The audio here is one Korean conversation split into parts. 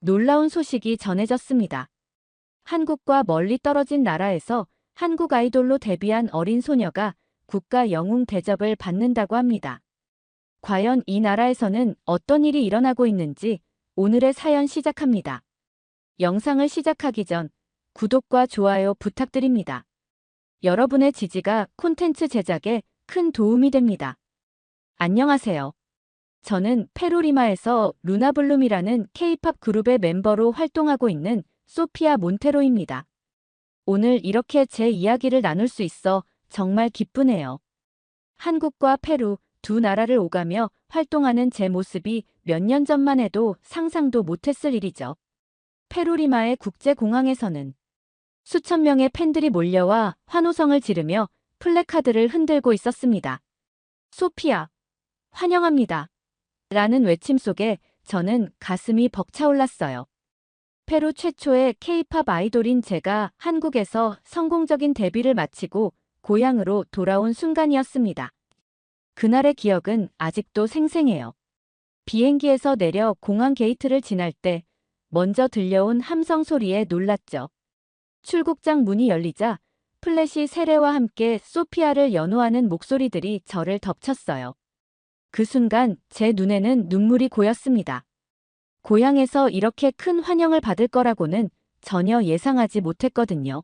놀라운 소식이 전해졌습니다. 한국과 멀리 떨어진 나라에서 한국 아이돌로 데뷔한 어린 소녀가 국가 영웅 대접을 받는다고 합니다. 과연 이 나라에서는 어떤 일이 일어나고 있는지 오늘의 사연 시작합니다. 영상을 시작하기 전 구독과 좋아요 부탁드립니다. 여러분의 지지가 콘텐츠 제작에 큰 도움이 됩니다. 안녕하세요. 저는 페루리마에서 루나블룸이라는 K-팝 그룹의 멤버로 활동하고 있는 소피아 몬테로입니다. 오늘 이렇게 제 이야기를 나눌 수 있어 정말 기쁘네요. 한국과 페루 두 나라를 오가며 활동하는 제 모습이 몇 년 전만 해도 상상도 못했을 일이죠. 페루리마의 국제공항에서는 수천 명의 팬들이 몰려와 환호성을 지르며 플래카드를 흔들고 있었습니다. 소피아, 환영합니다. 라는 외침 속에 저는 가슴이 벅차올랐어요. 페루 최초의 K-팝 아이돌인 제가 한국에서 성공적인 데뷔를 마치고 고향으로 돌아온 순간이었습니다. 그날의 기억은 아직도 생생해요. 비행기에서 내려 공항 게이트를 지날 때 먼저 들려온 함성 소리에 놀랐죠. 출국장 문이 열리자 플래시 세례와 함께 소피아를 연호하는 목소리들이 저를 덮쳤어요. 그 순간 제 눈에는 눈물이 고였습니다. 고향에서 이렇게 큰 환영을 받을 거라고는 전혀 예상하지 못했거든요.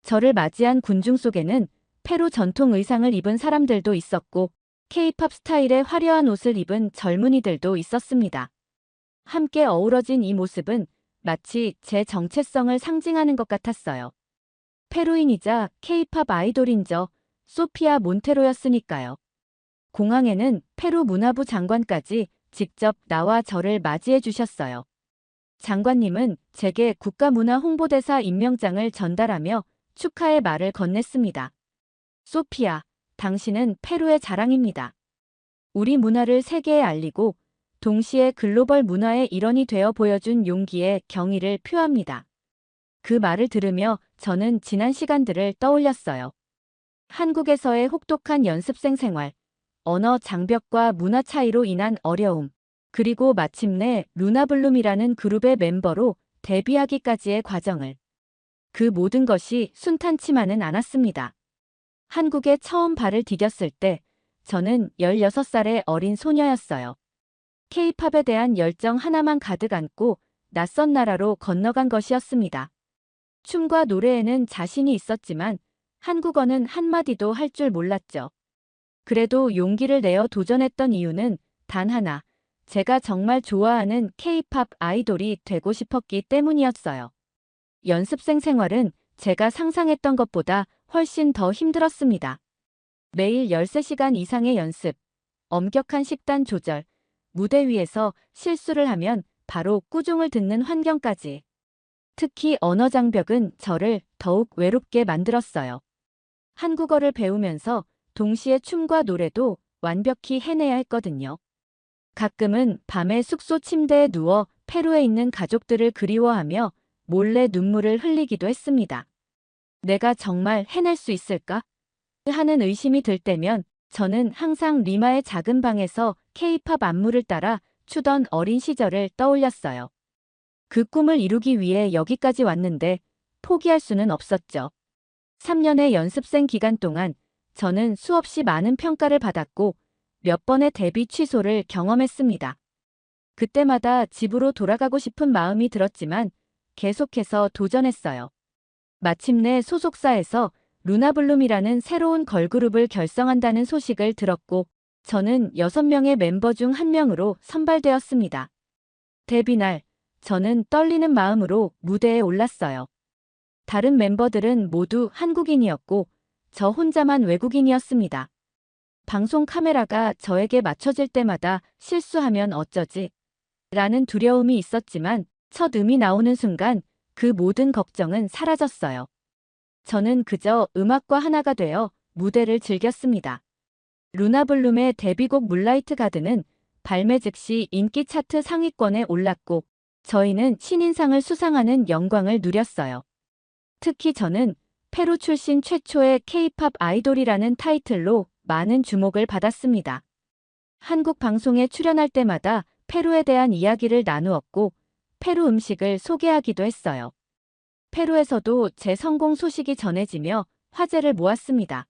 저를 맞이한 군중 속에는 페루 전통 의상을 입은 사람들도 있었고 K-팝 스타일의 화려한 옷을 입은 젊은이들도 있었습니다. 함께 어우러진 이 모습은 마치 제 정체성을 상징하는 것 같았어요. 페루인이자 K-팝 아이돌인 저 소피아 몬테로였으니까요. 공항에는 페루 문화부 장관까지 직접 나와 저를 맞이해 주셨어요. 장관님은 제게 국가문화 홍보대사 임명장을 전달하며 축하의 말을 건넸습니다. 소피아, 당신은 페루의 자랑입니다. 우리 문화를 세계에 알리고 동시에 글로벌 문화의 일원이 되어 보여준 용기에 경의를 표합니다. 그 말을 들으며 저는 지난 시간들을 떠올렸어요. 한국에서의 혹독한 연습생 생활, 언어 장벽과 문화 차이로 인한 어려움, 그리고 마침내 루나블룸이라는 그룹의 멤버로 데뷔하기까지의 과정을. 그 모든 것이 순탄치만은 않았습니다. 한국에 처음 발을 디뎠을 때 저는 16살의 어린 소녀였어요. K-팝에 대한 열정 하나만 가득 안고 낯선 나라로 건너간 것이었습니다. 춤과 노래에는 자신이 있었지만 한국어는 한마디도 할 줄 몰랐죠. 그래도 용기를 내어 도전했던 이유는 단 하나, 제가 정말 좋아하는 K-팝 아이돌이 되고 싶었기 때문이었어요. 연습생 생활은 제가 상상했던 것보다 훨씬 더 힘들었습니다. 매일 13시간 이상의 연습, 엄격한 식단 조절, 무대 위에서 실수를 하면 바로 꾸중을 듣는 환경까지. 특히 언어 장벽은 저를 더욱 외롭게 만들었어요. 한국어를 배우면서 동시에 춤과 노래도 완벽히 해내야 했거든요. 가끔은 밤에 숙소 침대에 누워 페루에 있는 가족들을 그리워하며 몰래 눈물을 흘리기도 했습니다. 내가 정말 해낼 수 있을까? 하는 의심이 들 때면 저는 항상 리마의 작은 방에서 K-팝 안무를 따라 추던 어린 시절을 떠올렸어요. 그 꿈을 이루기 위해 여기까지 왔는데 포기할 수는 없었죠. 3년의 연습생 기간 동안 저는 수없이 많은 평가를 받았고 몇 번의 데뷔 취소를 경험했습니다. 그때마다 집으로 돌아가고 싶은 마음이 들었지만 계속해서 도전했어요. 마침내 소속사에서 루나블룸이라는 새로운 걸그룹을 결성한다는 소식을 들었고 저는 6명의 멤버 중 1명으로 선발되었습니다. 데뷔 날, 저는 떨리는 마음으로 무대에 올랐어요. 다른 멤버들은 모두 한국인이었고 저 혼자만 외국인이었습니다. 방송 카메라가 저에게 맞춰질 때마다 실수하면 어쩌지? 라는 두려움이 있었지만 첫 음이 나오는 순간 그 모든 걱정은 사라졌어요. 저는 그저 음악과 하나가 되어 무대를 즐겼습니다. 루나블룸의 데뷔곡 문라이트 가든은 발매 즉시 인기 차트 상위권에 올랐고 저희는 신인상을 수상하는 영광을 누렸어요. 특히 저는 페루 출신 최초의 K-팝 아이돌이라는 타이틀로 많은 주목을 받았습니다. 한국 방송에 출연할 때마다 페루에 대한 이야기를 나누었고 페루 음식을 소개하기도 했어요. 페루에서도 제 성공 소식이 전해지며 화제를 모았습니다.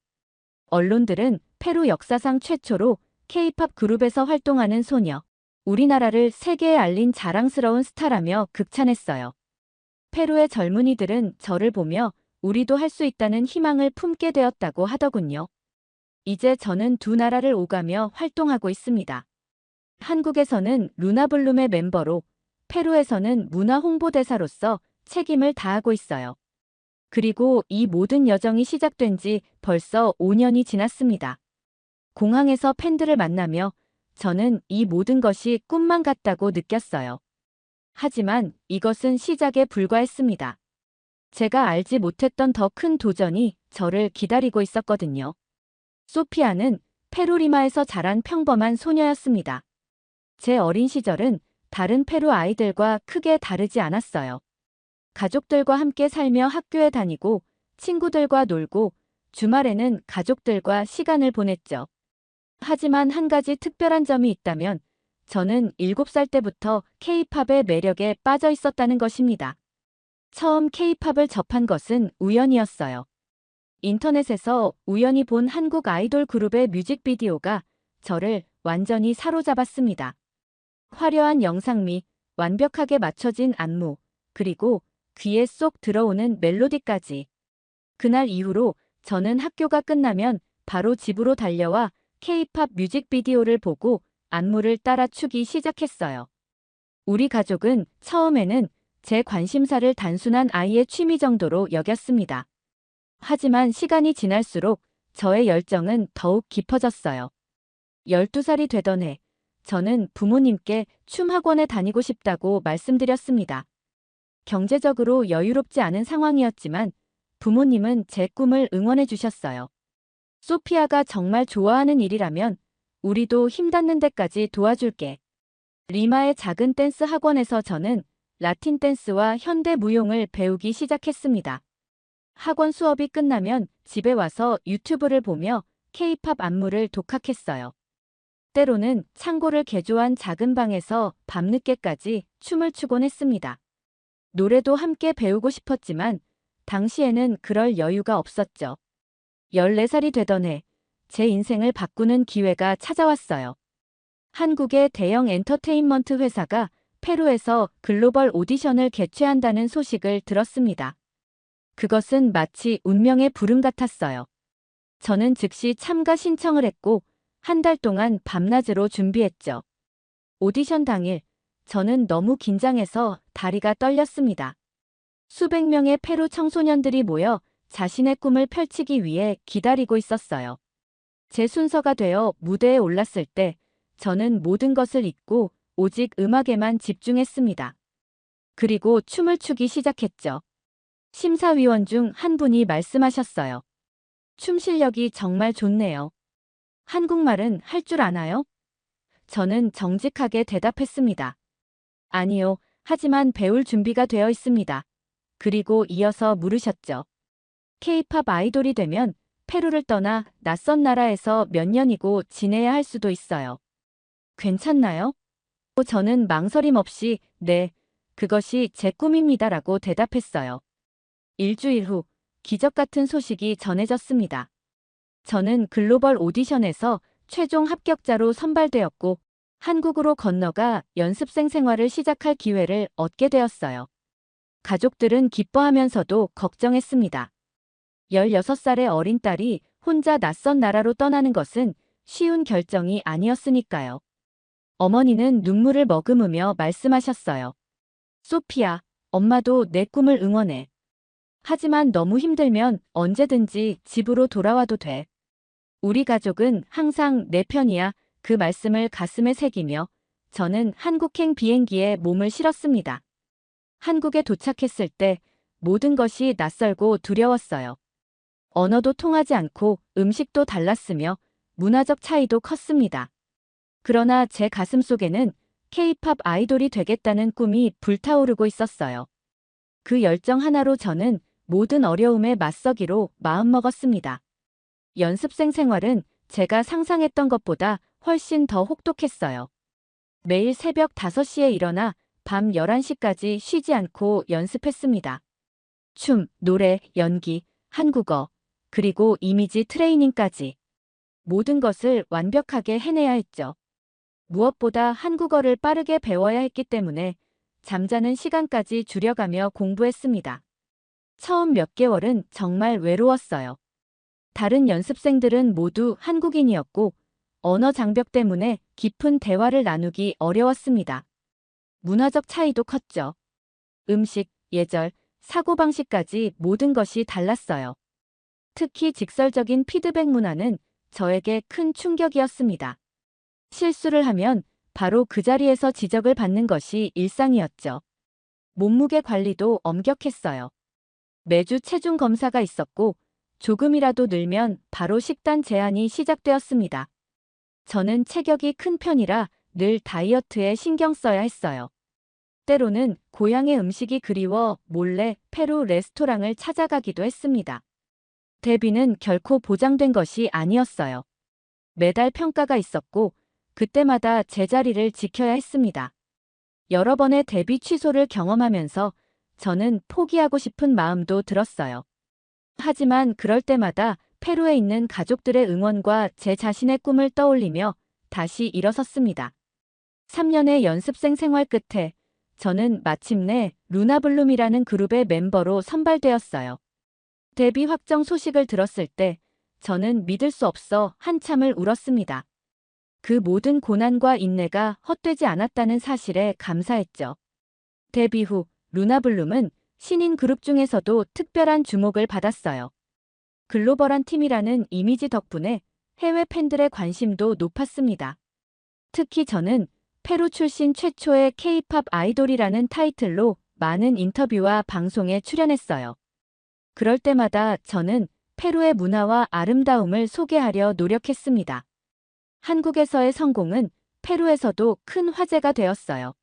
언론들은 페루 역사상 최초로 K-팝 그룹에서 활동하는 소녀, 우리나라를 세계에 알린 자랑스러운 스타라며 극찬했어요. 페루의 젊은이들은 저를 보며 우리도 할 수 있다는 희망을 품게 되었다고 하더군요. 이제 저는 두 나라를 오가며 활동하고 있습니다. 한국에서는 루나블룸의 멤버로, 페루에서는 문화 홍보대사로서 책임을 다하고 있어요. 그리고 이 모든 여정이 시작된 지 벌써 5년이 지났습니다. 공항에서 팬들을 만나며 저는 이 모든 것이 꿈만 같다고 느꼈어요. 하지만 이것은 시작에 불과했습니다. 제가 알지 못했던 더 큰 도전이 저를 기다리고 있었거든요. 소피아는 페루 리마에서 자란 평범한 소녀였습니다. 제 어린 시절은 다른 페루 아이들과 크게 다르지 않았어요. 가족들과 함께 살며 학교에 다니고 친구들과 놀고 주말에는 가족들과 시간을 보냈죠. 하지만 한 가지 특별한 점이 있다면 저는 7살 때부터 K-팝의 매력에 빠져 있었다는 것입니다. 처음 K-팝을 접한 것은 우연이었어요. 인터넷에서 우연히 본 한국 아이돌 그룹의 뮤직비디오가 저를 완전히 사로잡았습니다. 화려한 영상미, 완벽하게 맞춰진 안무, 그리고 귀에 쏙 들어오는 멜로디까지. 그날 이후로 저는 학교가 끝나면 바로 집으로 달려와 K-팝 뮤직비디오를 보고 안무를 따라 추기 시작했어요. 우리 가족은 처음에는 제 관심사를 단순한 아이의 취미 정도로 여겼습니다. 하지만 시간이 지날수록 저의 열정은 더욱 깊어졌어요. 12살이 되던 해, 저는 부모님께 춤 학원에 다니고 싶다고 말씀드렸습니다. 경제적으로 여유롭지 않은 상황이었지만 부모님은 제 꿈을 응원해 주셨어요. 소피아가 정말 좋아하는 일이라면 우리도 힘닿는 데까지 도와줄게. 리마의 작은 댄스 학원에서 저는 라틴 댄스와 현대 무용을 배우기 시작했습니다. 학원 수업이 끝나면 집에 와서 유튜브를 보며 K-팝 안무를 독학했어요. 때로는 창고를 개조한 작은 방에서 밤늦게까지 춤을 추곤 했습니다. 노래도 함께 배우고 싶었지만 당시에는 그럴 여유가 없었죠. 14살이 되던 해, 제 인생을 바꾸는 기회가 찾아왔어요. 한국의 대형 엔터테인먼트 회사가 페루에서 글로벌 오디션을 개최한다는 소식을 들었습니다. 그것은 마치 운명의 부름 같았어요. 저는 즉시 참가 신청을 했고 한 달 동안 밤낮으로 준비했죠. 오디션 당일, 저는 너무 긴장해서 다리가 떨렸습니다. 수백 명의 페루 청소년들이 모여 자신의 꿈을 펼치기 위해 기다리고 있었어요. 제 순서가 되어 무대에 올랐을 때 저는 모든 것을 잊고 오직 음악에만 집중했습니다. 그리고 춤을 추기 시작했죠. 심사위원 중 한 분이 말씀하셨어요. 춤 실력이 정말 좋네요. 한국말은 할 줄 아나요? 저는 정직하게 대답했습니다. 아니요, 하지만 배울 준비가 되어 있습니다. 그리고 이어서 물으셨죠. K-팝 아이돌이 되면 페루를 떠나 낯선 나라에서 몇 년이고 지내야 할 수도 있어요. 괜찮나요? 저는 망설임 없이 네, 그것이 제 꿈입니다라고 대답했어요. 일주일 후 기적 같은 소식이 전해졌습니다. 저는 글로벌 오디션에서 최종 합격자로 선발되었고 한국으로 건너가 연습생 생활을 시작할 기회를 얻게 되었어요. 가족들은 기뻐하면서도 걱정했습니다. 16살의 어린 딸이 혼자 낯선 나라로 떠나는 것은 쉬운 결정이 아니었으니까요. 어머니는 눈물을 머금으며 말씀하셨어요. 소피아, 엄마도 내 꿈을 응원해. 하지만 너무 힘들면 언제든지 집으로 돌아와도 돼. 우리 가족은 항상 내 편이야. 그 말씀을 가슴에 새기며 저는 한국행 비행기에 몸을 실었습니다. 한국에 도착했을 때 모든 것이 낯설고 두려웠어요. 언어도 통하지 않고 음식도 달랐으며 문화적 차이도 컸습니다. 그러나 제 가슴속에는 K-팝 아이돌이 되겠다는 꿈이 불타오르고 있었어요. 그 열정 하나로 저는 모든 어려움에 맞서기로 마음먹었습니다. 연습생 생활은 제가 상상했던 것보다 훨씬 더 혹독했어요. 매일 새벽 5시에 일어나 밤 11시까지 쉬지 않고 연습했습니다. 춤, 노래, 연기, 한국어, 그리고 이미지 트레이닝까지 모든 것을 완벽하게 해내야 했죠. 무엇보다 한국어를 빠르게 배워야 했기 때문에 잠자는 시간까지 줄여가며 공부했습니다. 처음 몇 개월은 정말 외로웠어요. 다른 연습생들은 모두 한국인이었고 언어 장벽 때문에 깊은 대화를 나누기 어려웠습니다. 문화적 차이도 컸죠. 음식, 예절, 사고방식까지 모든 것이 달랐어요. 특히 직설적인 피드백 문화는 저에게 큰 충격이었습니다. 실수를 하면 바로 그 자리에서 지적을 받는 것이 일상이었죠. 몸무게 관리도 엄격했어요. 매주 체중 검사가 있었고 조금이라도 늘면 바로 식단 제한이 시작되었습니다. 저는 체격이 큰 편이라 늘 다이어트에 신경 써야 했어요. 때로는 고향의 음식이 그리워 몰래 페루 레스토랑을 찾아가기도 했습니다. 데뷔는 결코 보장된 것이 아니었어요. 매달 평가가 있었고 그때마다 제자리를 지켜야 했습니다. 여러 번의 데뷔 취소를 경험하면서 저는 포기하고 싶은 마음도 들었어요. 하지만 그럴 때마다 페루에 있는 가족들의 응원과 제 자신의 꿈을 떠올리며 다시 일어섰습니다. 3년의 연습생 생활 끝에 저는 마침내 루나블룸이라는 그룹의 멤버로 선발되었어요. 데뷔 확정 소식을 들었을 때 저는 믿을 수 없어 한참을 울었습니다. 그 모든 고난과 인내가 헛되지 않았다는 사실에 감사했죠. 데뷔 후 루나블룸은 신인 그룹 중에서도 특별한 주목을 받았어요. 글로벌한 팀이라는 이미지 덕분에 해외 팬들의 관심도 높았습니다. 특히 저는 페루 출신 최초의 K-팝 아이돌이라는 타이틀로 많은 인터뷰와 방송에 출연했어요. 그럴 때마다 저는 페루의 문화와 아름다움을 소개하려 노력했습니다. 한국에서의 성공은 페루에서도 큰 화제가 되었어요.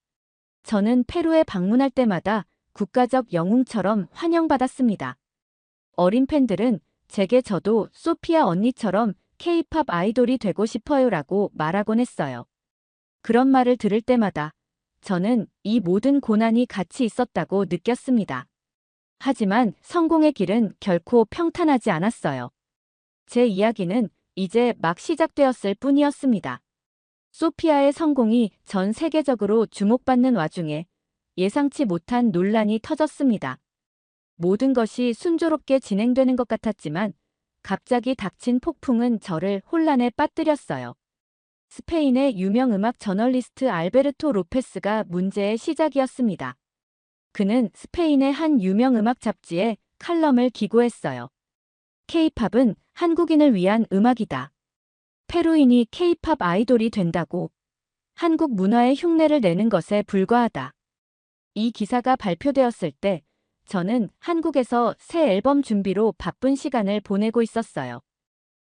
저는 페루에 방문할 때마다 국가적 영웅처럼 환영받았습니다. 어린 팬들은 제게 저도 소피아 언니처럼 K-팝 아이돌이 되고 싶어요라고 말하곤 했어요. 그런 말을 들을 때마다 저는 이 모든 고난이 같이 있었다고 느꼈습니다. 하지만 성공의 길은 결코 평탄하지 않았어요. 제 이야기는 이제 막 시작되었을 뿐이었습니다. 소피아의 성공이 전 세계적으로 주목받는 와중에 예상치 못한 논란이 터졌습니다. 모든 것이 순조롭게 진행되는 것 같았지만 갑자기 닥친 폭풍은 저를 혼란에 빠뜨렸어요. 스페인의 유명 음악 저널리스트 알베르토 로페스가 문제의 시작이었습니다. 그는 스페인의 한 유명 음악 잡지에 칼럼을 기고했어요. K-팝은 한국인을 위한 음악이다. 페루인이 K-팝 아이돌이 된다고 한국 문화의 흉내를 내는 것에 불과하다. 이 기사가 발표되었을 때 저는 한국에서 새 앨범 준비로 바쁜 시간을 보내고 있었어요.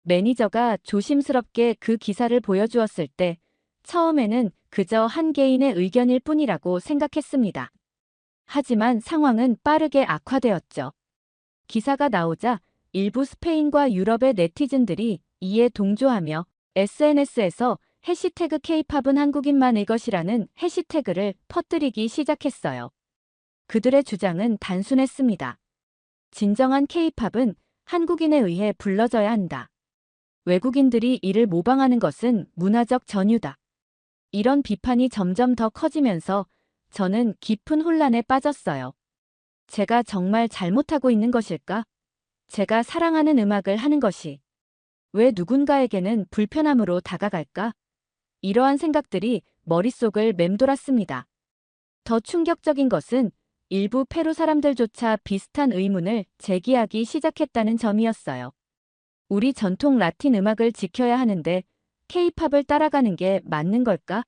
매니저가 조심스럽게 그 기사를 보여주었을 때 처음에는 그저 한 개인의 의견일 뿐이라고 생각했습니다. 하지만 상황은 빠르게 악화되었죠. 기사가 나오자 일부 스페인과 유럽의 네티즌들이 이에 동조하며 SNS에서 해시태그 K-팝은 한국인만의 것이라는 해시태그를 퍼뜨리기 시작했어요. 그들의 주장은 단순했습니다. 진정한 K-팝은 한국인에 의해 불러져야 한다. 외국인들이 이를 모방하는 것은 문화적 전유다. 이런 비판이 점점 더 커지면서 저는 깊은 혼란에 빠졌어요. 제가 정말 잘못하고 있는 것일까? 제가 사랑하는 음악을 하는 것이 왜 누군가에게는 불편함으로 다가갈까? 이러한 생각들이 머릿속을 맴돌았습니다. 더 충격적인 것은 일부 페루 사람들조차 비슷한 의문을 제기하기 시작했다는 점이었어요. 우리 전통 라틴 음악을 지켜야 하는데 K-팝을 따라가는 게 맞는 걸까?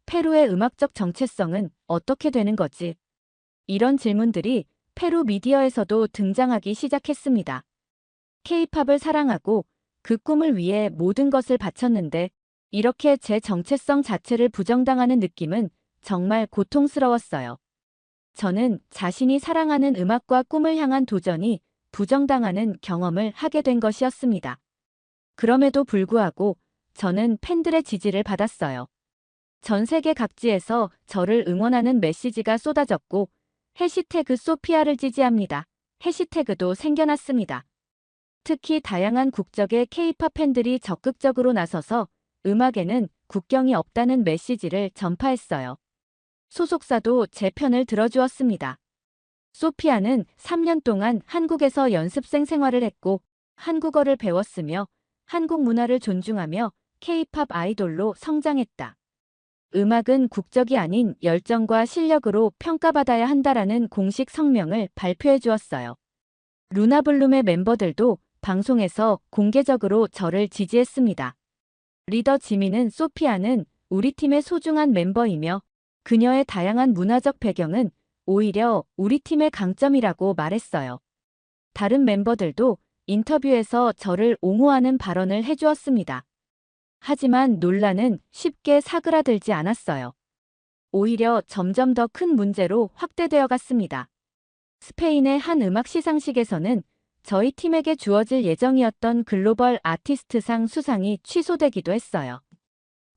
페루의 음악적 정체성은 어떻게 되는 거지? 이런 질문들이 페루 미디어에서도 등장하기 시작했습니다. K-팝을 사랑하고 그 꿈을 위해 모든 것을 바쳤는데 이렇게 제 정체성 자체를 부정당하는 느낌은 정말 고통스러웠어요. 저는 자신이 사랑하는 음악과 꿈을 향한 도전이 부정당하는 경험을 하게 된 것이었습니다. 그럼에도 불구하고 저는 팬들의 지지를 받았어요. 전 세계 각지에서 저를 응원하는 메시지가 쏟아졌고 해시태그 소피아를 지지합니다. 해시태그도 생겨났습니다. 특히 다양한 국적의 K-팝 팬들이 적극적으로 나서서 음악에는 국경이 없다는 메시지를 전파했어요. 소속사도 제 편을 들어주었습니다. 소피아는 3년 동안 한국에서 연습생 생활을 했고 한국어를 배웠으며 한국 문화를 존중하며 K-팝 아이돌로 성장했다. 음악은 국적이 아닌 열정과 실력으로 평가받아야 한다라는 공식 성명을 발표해 주었어요. 루나블룸의 멤버들도 방송에서 공개적으로 저를 지지했습니다. 리더 지민은 소피아는 우리 팀의 소중한 멤버이며 그녀의 다양한 문화적 배경은 오히려 우리 팀의 강점이라고 말했어요. 다른 멤버들도 인터뷰에서 저를 옹호하는 발언을 해주었습니다. 하지만 논란은 쉽게 사그라들지 않았어요. 오히려 점점 더 큰 문제로 확대되어 갔습니다. 스페인의 한 음악 시상식에서는 저희 팀에게 주어질 예정이었던 글로벌 아티스트상 수상이 취소되기도 했어요.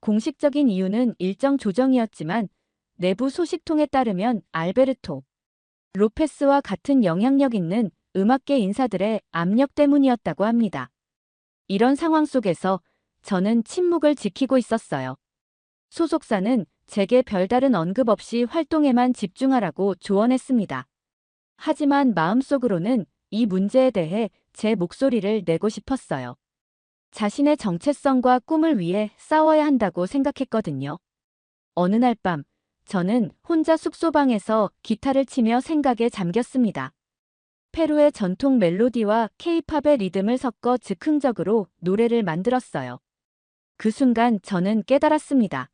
공식적인 이유는 일정 조정이었지만 내부 소식통에 따르면 알베르토 로페스와 같은 영향력 있는 음악계 인사들의 압력 때문이었다고 합니다. 이런 상황 속에서 저는 침묵을 지키고 있었어요. 소속사는 제게 별다른 언급 없이 활동에만 집중하라고 조언했습니다. 하지만 마음속으로는 이 문제에 대해 제 목소리를 내고 싶었어요. 자신의 정체성과 꿈을 위해 싸워야 한다고 생각했거든요. 어느 날 밤, 저는 혼자 숙소방에서 기타를 치며 생각에 잠겼습니다. 페루의 전통 멜로디와 K-팝의 리듬을 섞어 즉흥적으로 노래를 만들었어요. 그 순간 저는 깨달았습니다.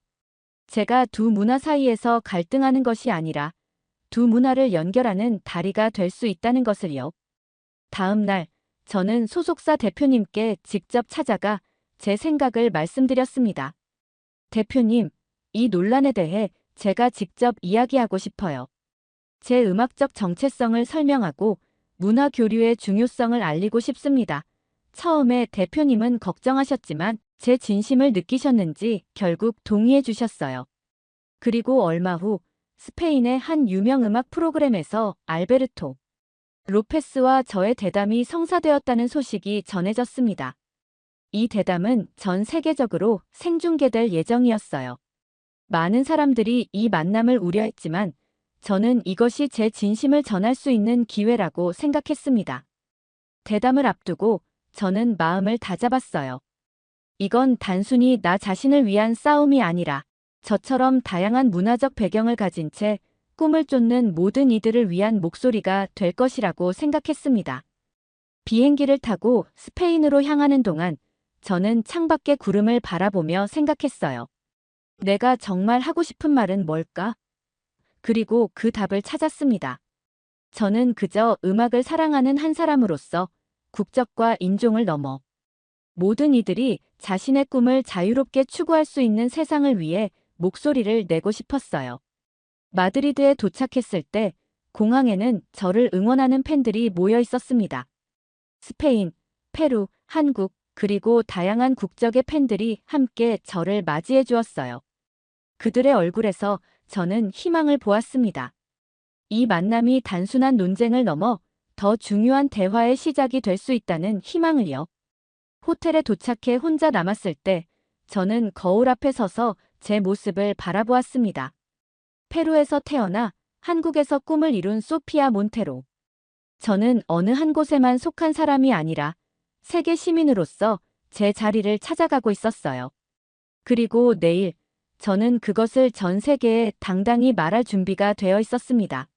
제가 두 문화 사이에서 갈등하는 것이 아니라 두 문화를 연결하는 다리가 될 수 있다는 것을요. 다음 날, 저는 소속사 대표님께 직접 찾아가 제 생각을 말씀드렸습니다. 대표님, 이 논란에 대해 제가 직접 이야기하고 싶어요. 제 음악적 정체성을 설명하고 문화 교류의 중요성을 알리고 싶습니다. 처음에 대표님은 걱정하셨지만 제 진심을 느끼셨는지 결국 동의해 주셨어요. 그리고 얼마 후 스페인의 한 유명 음악 프로그램에서 알베르토 로페스와 저의 대담이 성사되었다는 소식이 전해졌습니다. 이 대담은 전 세계적으로 생중계될 예정이었어요. 많은 사람들이 이 만남을 우려했지만 저는 이것이 제 진심을 전할 수 있는 기회라고 생각했습니다. 대담을 앞두고 저는 마음을 다잡았어요. 이건 단순히 나 자신을 위한 싸움이 아니라 저처럼 다양한 문화적 배경을 가진 채 꿈을 쫓는 모든 이들을 위한 목소리가 될 것이라고 생각했습니다. 비행기를 타고 스페인으로 향하는 동안 저는 창밖의 구름을 바라보며 생각했어요. 내가 정말 하고 싶은 말은 뭘까? 그리고 그 답을 찾았습니다. 저는 그저 음악을 사랑하는 한 사람으로서 국적과 인종을 넘어 모든 이들이 자신의 꿈을 자유롭게 추구할 수 있는 세상을 위해 목소리를 내고 싶었어요. 마드리드에 도착했을 때 공항에는 저를 응원하는 팬들이 모여 있었습니다. 스페인, 페루, 한국, 그리고 다양한 국적의 팬들이 함께 저를 맞이해 주었어요. 그들의 얼굴에서 저는 희망을 보았습니다. 이 만남이 단순한 논쟁을 넘어 더 중요한 대화의 시작이 될 수 있다는 희망을요. 호텔에 도착해 혼자 남았을 때 저는 거울 앞에 서서 제 모습을 바라보았습니다. 페루에서 태어나 한국에서 꿈을 이룬 소피아 몬테로. 저는 어느 한 곳에만 속한 사람이 아니라 세계 시민으로서 제 자리를 찾아가고 있었어요. 그리고 내일 저는 그것을 전 세계에 당당히 말할 준비가 되어 있었습니다.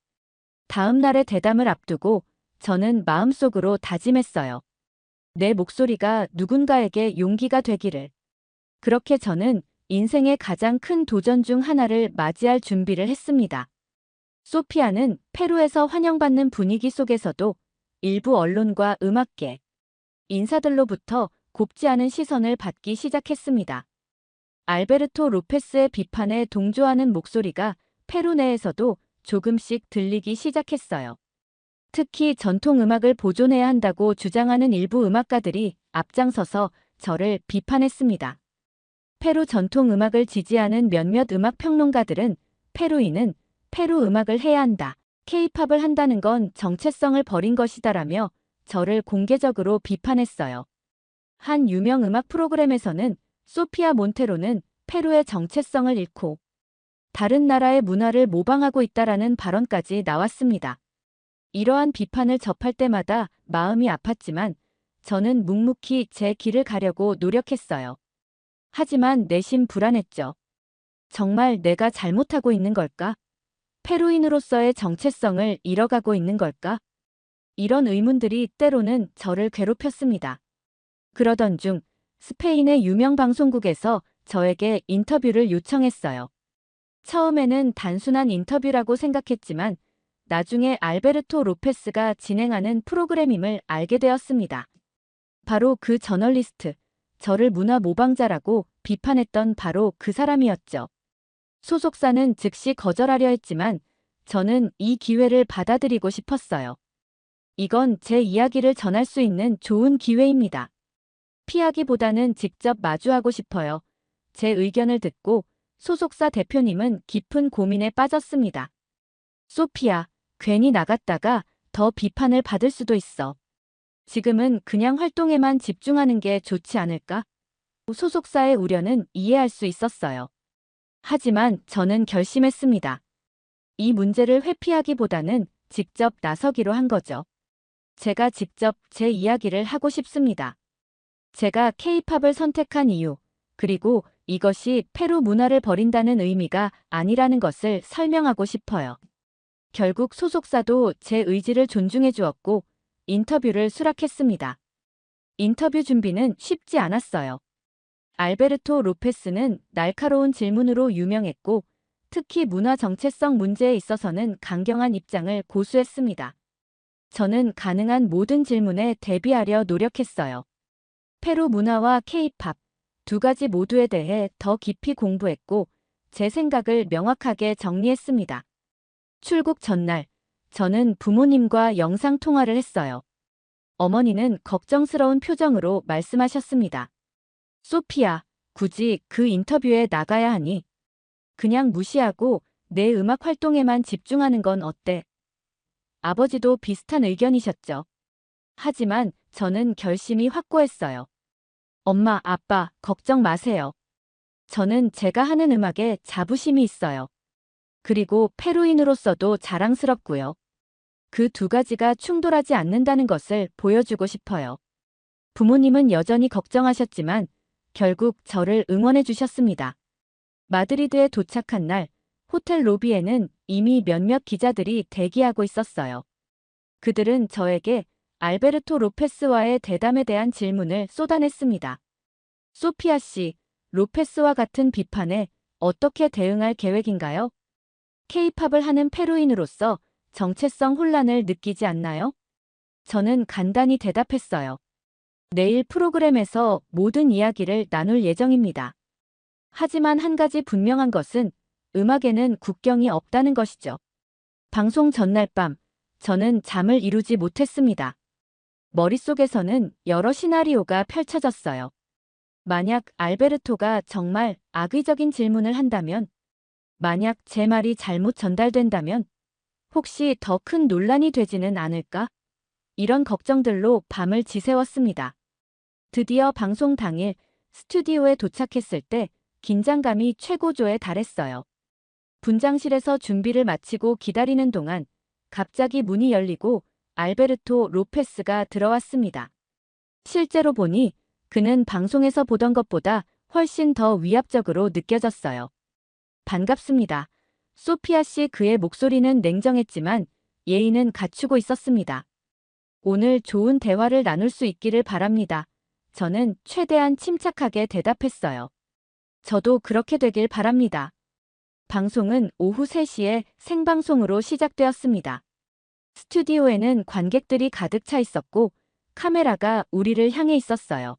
다음 날의 대담을 앞두고 저는 마음속으로 다짐했어요. 내 목소리가 누군가에게 용기가 되기를. 그렇게 저는 인생의 가장 큰 도전 중 하나를 맞이할 준비를 했습니다. 소피아는 페루에서 환영받는 분위기 속에서도 일부 언론과 음악계, 인사들로부터 곱지 않은 시선을 받기 시작했습니다. 알베르토 로페스의 비판에 동조하는 목소리가 페루 내에서도 조금씩 들리기 시작했어요. 특히 전통 음악을 보존해야 한다고 주장하는 일부 음악가들이 앞장서서 저를 비판했습니다. 페루 전통 음악을 지지하는 몇몇 음악 평론가들은 페루인은 페루 음악을 해야 한다. 케이팝을 한다는 건 정체성을 버린 것이다라며 저를 공개적으로 비판했어요. 한 유명 음악 프로그램에서는 소피아 몬테로는 페루의 정체성을 잃고 다른 나라의 문화를 모방하고 있다라는 발언까지 나왔습니다. 이러한 비판을 접할 때마다 마음이 아팠지만 저는 묵묵히 제 길을 가려고 노력했어요. 하지만 내심 불안했죠. 정말 내가 잘못하고 있는 걸까? 페루인으로서의 정체성을 잃어가고 있는 걸까? 이런 의문들이 때로는 저를 괴롭혔습니다. 그러던 중 스페인의 유명 방송국에서 저에게 인터뷰를 요청했어요. 처음에는 단순한 인터뷰라고 생각했지만 나중에 알베르토 로페스가 진행하는 프로그램임을 알게 되었습니다. 바로 그 저널리스트, 저를 문화 모방자라고 비판했던 바로 그 사람이었죠. 소속사는 즉시 거절하려 했지만 저는 이 기회를 받아들이고 싶었어요. 이건 제 이야기를 전할 수 있는 좋은 기회입니다. 피하기보다는 직접 마주하고 싶어요. 제 의견을 듣고 소속사 대표님은 깊은 고민에 빠졌습니다. 소피아, 괜히 나갔다가 더 비판을 받을 수도 있어. 지금은 그냥 활동에만 집중하는 게 좋지 않을까? 소속사의 우려는 이해할 수 있었어요. 하지만 저는 결심했습니다. 이 문제를 회피하기보다는 직접 나서기로 한 거죠. 제가 직접 제 이야기를 하고 싶습니다. 제가 케이팝을 선택한 이유, 그리고 이것이 페루 문화를 버린다는 의미가 아니라는 것을 설명하고 싶어요. 결국 소속사도 제 의지를 존중해 주었고 인터뷰를 수락했습니다. 인터뷰 준비는 쉽지 않았어요. 알베르토 로페스는 날카로운 질문으로 유명했고 특히 문화 정체성 문제에 있어서는 강경한 입장을 고수했습니다. 저는 가능한 모든 질문에 대비하려 노력했어요. 페루 문화와 케이팝 두 가지 모두에 대해 더 깊이 공부했고 제 생각을 명확하게 정리했습니다. 출국 전날, 저는 부모님과 영상 통화를 했어요. 어머니는 걱정스러운 표정으로 말씀하셨습니다. 소피아, 굳이 그 인터뷰에 나가야 하니? 그냥 무시하고 내 음악 활동에만 집중하는 건 어때? 아버지도 비슷한 의견이셨죠. 하지만 저는 결심이 확고했어요. 엄마, 아빠, 걱정 마세요. 저는 제가 하는 음악에 자부심이 있어요. 그리고 페루인으로서도 자랑스럽고요. 그 두 가지가 충돌하지 않는다는 것을 보여주고 싶어요. 부모님은 여전히 걱정하셨지만 결국 저를 응원해 주셨습니다. 마드리드에 도착한 날, 호텔 로비에는 이미 몇몇 기자들이 대기하고 있었어요. 그들은 저에게 알베르토 로페스와의 대담에 대한 질문을 쏟아냈습니다. 소피아 씨, 로페스와 같은 비판에 어떻게 대응할 계획인가요? 케이팝을 하는 페루인으로서 정체성 혼란을 느끼지 않나요? 저는 간단히 대답했어요. 내일 프로그램에서 모든 이야기를 나눌 예정입니다. 하지만 한 가지 분명한 것은 음악에는 국경이 없다는 것이죠. 방송 전날 밤, 저는 잠을 이루지 못했습니다. 머릿속에서는 여러 시나리오가 펼쳐졌어요. 만약 알베르토가 정말 악의적인 질문을 한다면, 만약 제 말이 잘못 전달된다면, 혹시 더 큰 논란이 되지는 않을까? 이런 걱정들로 밤을 지새웠습니다. 드디어 방송 당일 스튜디오에 도착했을 때 긴장감이 최고조에 달했어요. 분장실에서 준비를 마치고 기다리는 동안 갑자기 문이 열리고 알베르토 로페스가 들어왔습니다. 실제로 보니 그는 방송에서 보던 것보다 훨씬 더 위압적으로 느껴졌어요. 반갑습니다. 소피아 씨. 그의 목소리는 냉정했지만 예의는 갖추고 있었습니다. 오늘 좋은 대화를 나눌 수 있기를 바랍니다. 저는 최대한 침착하게 대답했어요. 저도 그렇게 되길 바랍니다. 방송은 오후 3시에 생방송으로 시작되었습니다. 스튜디오에는 관객들이 가득 차 있었고 카메라가 우리를 향해 있었어요.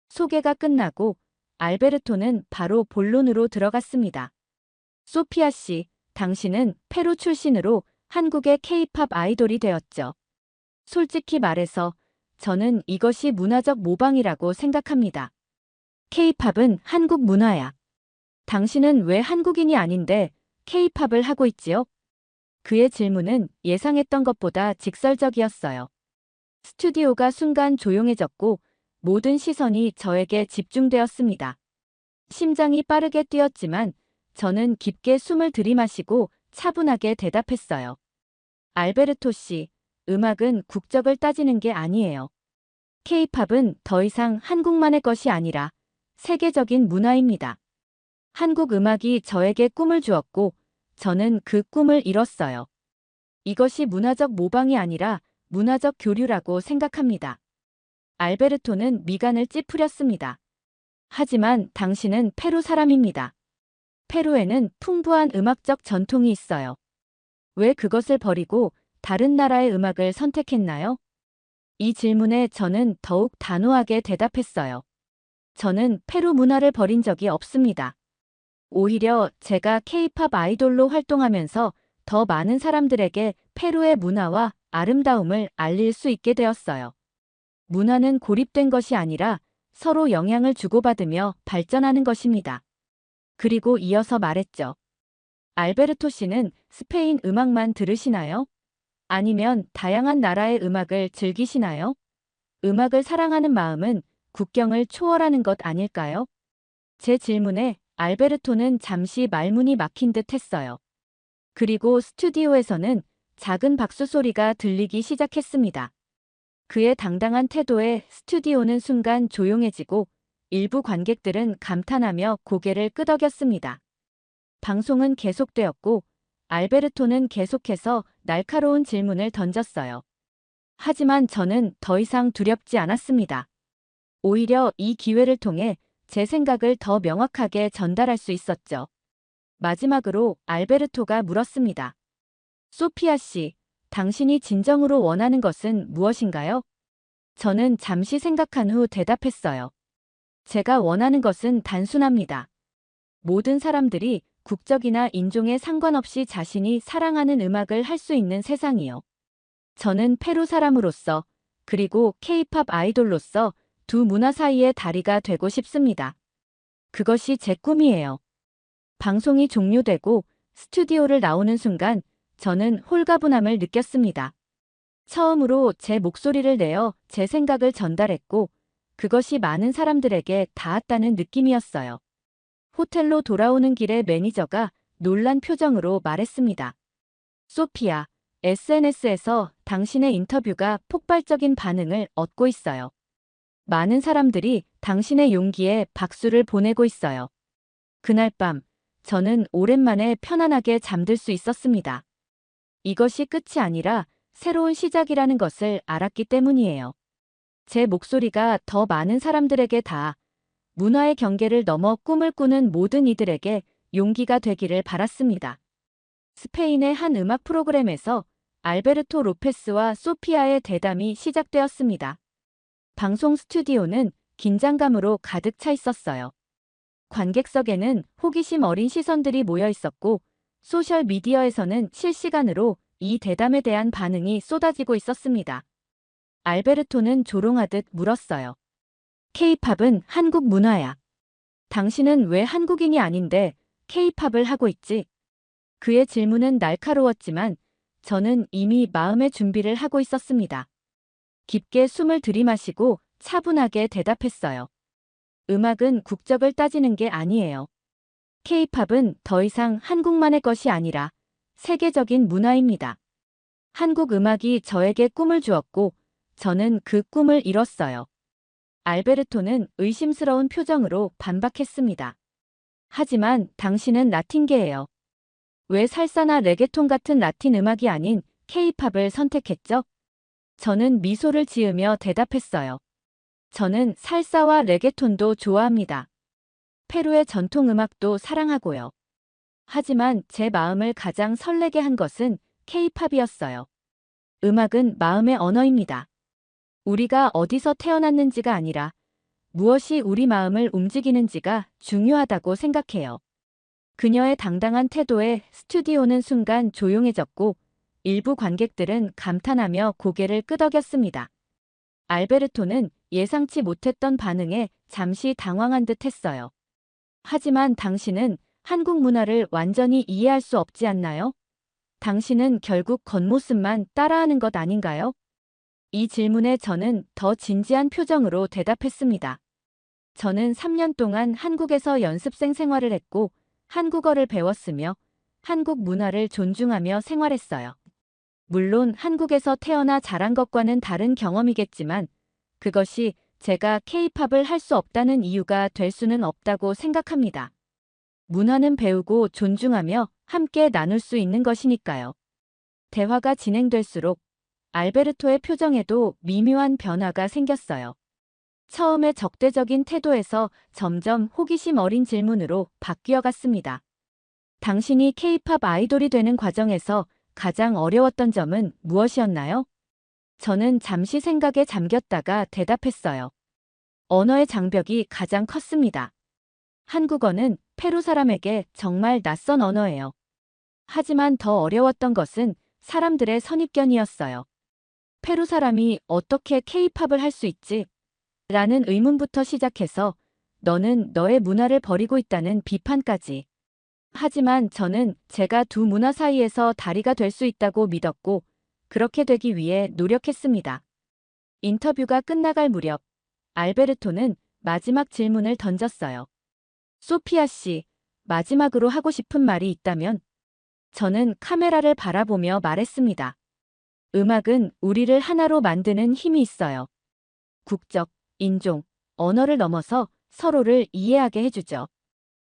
소개가 끝나고 알베르토는 바로 본론으로 들어갔습니다. 소피아 씨, 당신은 페루 출신으로 한국의 케이팝 아이돌이 되었죠. 솔직히 말해서 저는 이것이 문화적 모방이라고 생각합니다. K-팝은 한국 문화야. 당신은 왜 한국인이 아닌데 K-팝을 하고 있지요? 그의 질문은 예상했던 것보다 직설적이었어요. 스튜디오가 순간 조용해졌고 모든 시선이 저에게 집중되었습니다. 심장이 빠르게 뛰었지만 저는 깊게 숨을 들이마시고 차분하게 대답했어요. 알베르토 씨, 음악은 국적을 따지는 게 아니에요. K-팝은 더 이상 한국만의 것이 아니라 세계적인 문화입니다. 한국 음악이 저에게 꿈을 주었고 저는 그 꿈을 이뤘어요. 이것이 문화적 모방이 아니라 문화적 교류라고 생각합니다. 알베르토는 미간을 찌푸렸습니다. 하지만 당신은 페루 사람입니다. 페루에는 풍부한 음악적 전통이 있어요. 왜 그것을 버리고 다른 나라의 음악을 선택했나요? 이 질문에 저는 더욱 단호하게 대답했어요. 저는 페루 문화를 버린 적이 없습니다. 오히려 제가 K-팝 아이돌로 활동하면서 더 많은 사람들에게 페루의 문화와 아름다움을 알릴 수 있게 되었어요. 문화는 고립된 것이 아니라 서로 영향을 주고받으며 발전하는 것입니다. 그리고 이어서 말했죠. 알베르토 씨는 스페인 음악만 들으시나요? 아니면 다양한 나라의 음악을 즐기시나요? 음악을 사랑하는 마음은 국경을 초월하는 것 아닐까요? 제 질문에 알베르토는 잠시 말문이 막힌 듯 했어요. 그리고 스튜디오에서는 작은 박수 소리가 들리기 시작했습니다. 그의 당당한 태도에 스튜디오는 순간 조용해지고 일부 관객들은 감탄하며 고개를 끄덕였습니다. 방송은 계속되었고 알베르토는 계속해서 날카로운 질문을 던졌어요. 하지만 저는 더 이상 두렵지 않았습니다. 오히려 이 기회를 통해 제 생각을 더 명확하게 전달할 수 있었죠. 마지막으로 알베르토가 물었습니다. 소피아 씨, 당신이 진정으로 원하는 것은 무엇인가요? 저는 잠시 생각한 후 대답했어요. 제가 원하는 것은 단순합니다. 모든 사람들이 국적이나 인종에 상관없이 자신이 사랑하는 음악을 할 수 있는 세상이요. 저는 페루 사람으로서 그리고 K-팝 아이돌로서 두 문화 사이의 다리가 되고 싶습니다. 그것이 제 꿈이에요. 방송이 종료되고 스튜디오를 나오는 순간 저는 홀가분함을 느꼈습니다. 처음으로 제 목소리를 내어 제 생각을 전달했고 그것이 많은 사람들에게 닿았다는 느낌이었어요. 호텔로 돌아오는 길에 매니저가 놀란 표정으로 말했습니다. 소피아, SNS에서 당신의 인터뷰가 폭발적인 반응을 얻고 있어요. 많은 사람들이 당신의 용기에 박수를 보내고 있어요. 그날 밤, 저는 오랜만에 편안하게 잠들 수 있었습니다. 이것이 끝이 아니라 새로운 시작이라는 것을 알았기 때문이에요. 제 목소리가 더 많은 사람들에게 닿아 문화의 경계를 넘어 꿈을 꾸는 모든 이들에게 용기가 되기를 바랐습니다. 스페인의 한 음악 프로그램에서 알베르토 로페스와 소피아의 대담이 시작되었습니다. 방송 스튜디오는 긴장감으로 가득 차 있었어요. 관객석에는 호기심 어린 시선들이 모여 있었고 소셜미디어에서는 실시간으로 이 대담에 대한 반응이 쏟아지고 있었습니다. 알베르토는 조롱하듯 물었어요. K-팝은 한국 문화야. 당신은 왜 한국인이 아닌데 K-팝을 하고 있지? 그의 질문은 날카로웠지만 저는 이미 마음의 준비를 하고 있었습니다. 깊게 숨을 들이마시고 차분하게 대답했어요. 음악은 국적을 따지는 게 아니에요. K-팝은 더 이상 한국만의 것이 아니라 세계적인 문화입니다. 한국 음악이 저에게 꿈을 주었고 저는 그 꿈을 이뤘어요. 알베르토는 의심스러운 표정으로 반박했습니다. 하지만 당신은 라틴계예요. 왜 살사나 레게톤 같은 라틴 음악이 아닌 K-팝을 선택했죠? 저는 미소를 지으며 대답했어요. 저는 살사와 레게톤도 좋아합니다. 페루의 전통 음악도 사랑하고요. 하지만 제 마음을 가장 설레게 한 것은 K-팝이었어요. 음악은 마음의 언어입니다. 우리가 어디서 태어났는지가 아니라 무엇이 우리 마음을 움직이는지가 중요하다고 생각해요. 그녀의 당당한 태도에 스튜디오는 순간 조용해졌고 일부 관객들은 감탄하며 고개를 끄덕였습니다. 알베르토는 예상치 못했던 반응에 잠시 당황한 듯 했어요. 하지만 당신은 한국 문화를 완전히 이해할 수 없지 않나요? 당신은 결국 겉모습만 따라하는 것 아닌가요? 이 질문에 저는 더 진지한 표정으로 대답했습니다. 저는 3년 동안 한국에서 연습생 생활을 했고 한국어를 배웠으며 한국 문화를 존중하며 생활했어요. 물론 한국에서 태어나 자란 것과는 다른 경험이겠지만 그것이 제가 K-팝을 할 수 없다는 이유가 될 수는 없다고 생각합니다. 문화는 배우고 존중하며 함께 나눌 수 있는 것이니까요. 대화가 진행될수록 알베르토의 표정에도 미묘한 변화가 생겼어요. 처음에 적대적인 태도에서 점점 호기심 어린 질문으로 바뀌어 갔습니다. 당신이 K-팝 아이돌이 되는 과정에서 가장 어려웠던 점은 무엇이었나요? 저는 잠시 생각에 잠겼다가 대답했어요. 언어의 장벽이 가장 컸습니다. 한국어는 페루 사람에게 정말 낯선 언어예요. 하지만 더 어려웠던 것은 사람들의 선입견이었어요. 페루 사람이 어떻게 K-팝을 할 수 있지? 라는 의문부터 시작해서 너는 너의 문화를 버리고 있다는 비판까지. 하지만 저는 제가 두 문화 사이에서 다리가 될 수 있다고 믿었고 그렇게 되기 위해 노력했습니다. 인터뷰가 끝나갈 무렵 알베르토는 마지막 질문을 던졌어요. 소피아 씨, 마지막으로 하고 싶은 말이 있다면? 저는 카메라를 바라보며 말했습니다. 음악은 우리를 하나로 만드는 힘이 있어요. 국적, 인종, 언어를 넘어서 서로를 이해하게 해주죠.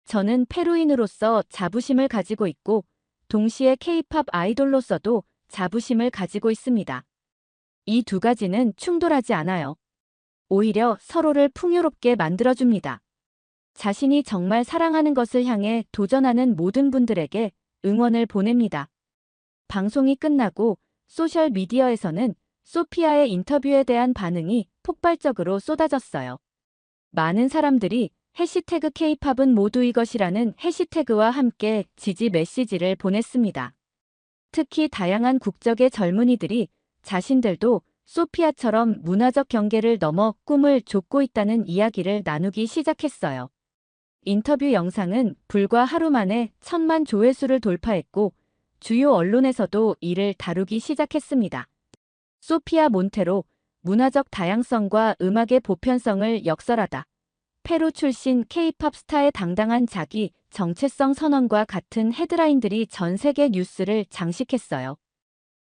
저는 페루인으로서 자부심을 가지고 있고 동시에 K-팝 아이돌로서도 자부심을 가지고 있습니다. 이 두 가지는 충돌하지 않아요. 오히려 서로를 풍요롭게 만들어줍니다. 자신이 정말 사랑하는 것을 향해 도전하는 모든 분들에게 응원을 보냅니다. 방송이 끝나고 소셜미디어에서는 소피아의 인터뷰에 대한 반응이 폭발적으로 쏟아졌어요. 많은 사람들이 해시태그 K-팝은 모두 이것이라는 해시태그와 함께 지지 메시지를 보냈습니다. 특히 다양한 국적의 젊은이들이 자신들도 소피아처럼 문화적 경계를 넘어 꿈을 좇고 있다는 이야기를 나누기 시작했어요. 인터뷰 영상은 불과 하루 만에 1000만 조회수를 돌파했고 주요 언론에서도 이를 다루기 시작했습니다. 소피아 몬테로, 문화적 다양성과 음악의 보편성을 역설하다. 페루 출신 K-팝 스타의 당당한 자기 정체성 선언과 같은 헤드라인들이 전 세계 뉴스를 장식했어요.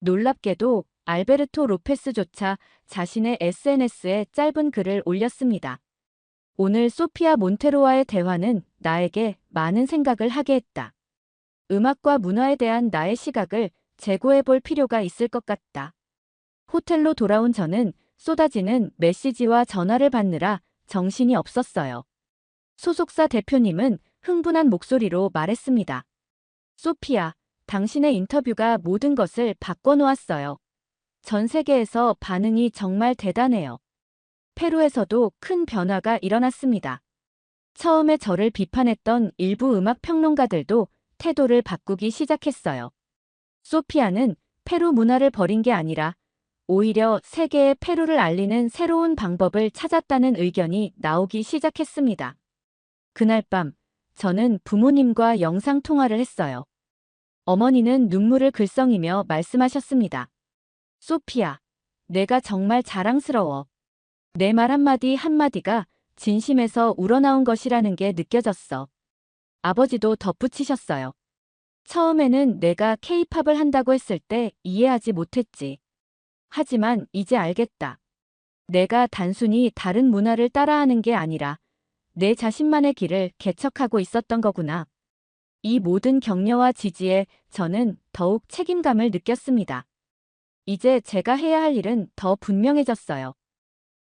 놀랍게도 알베르토 로페스조차 자신의 SNS에 짧은 글을 올렸습니다. 오늘 소피아 몬테로와의 대화는 나에게 많은 생각을 하게 했다. 음악과 문화에 대한 나의 시각을 재고해 볼 필요가 있을 것 같다. 호텔로 돌아온 저는 쏟아지는 메시지와 전화를 받느라 정신이 없었어요. 소속사 대표님은 흥분한 목소리로 말했습니다. 소피아, 당신의 인터뷰가 모든 것을 바꿔놓았어요. 전 세계에서 반응이 정말 대단해요. 페루에서도 큰 변화가 일어났습니다. 처음에 저를 비판했던 일부 음악 평론가들도 태도를 바꾸기 시작했어요. 소피아는 페루 문화를 버린 게 아니라 오히려 세계에 페루를 알리는 새로운 방법을 찾았다는 의견이 나오기 시작했습니다. 그날 밤, 저는 부모님과 영상통화를 했어요. 어머니는 눈물을 글썽이며 말씀하셨습니다. 소피아, 내가 정말 자랑스러워. 내 말 한마디 한마디가 진심에서 우러나온 것이라는 게 느껴졌어. 아버지도 덧붙이셨어요. 처음에는 내가 K-팝을 한다고 했을 때 이해하지 못했지. 하지만 이제 알겠다. 내가 단순히 다른 문화를 따라하는 게 아니라 내 자신만의 길을 개척하고 있었던 거구나. 이 모든 격려와 지지에 저는 더욱 책임감을 느꼈습니다. 이제 제가 해야 할 일은 더 분명해졌어요.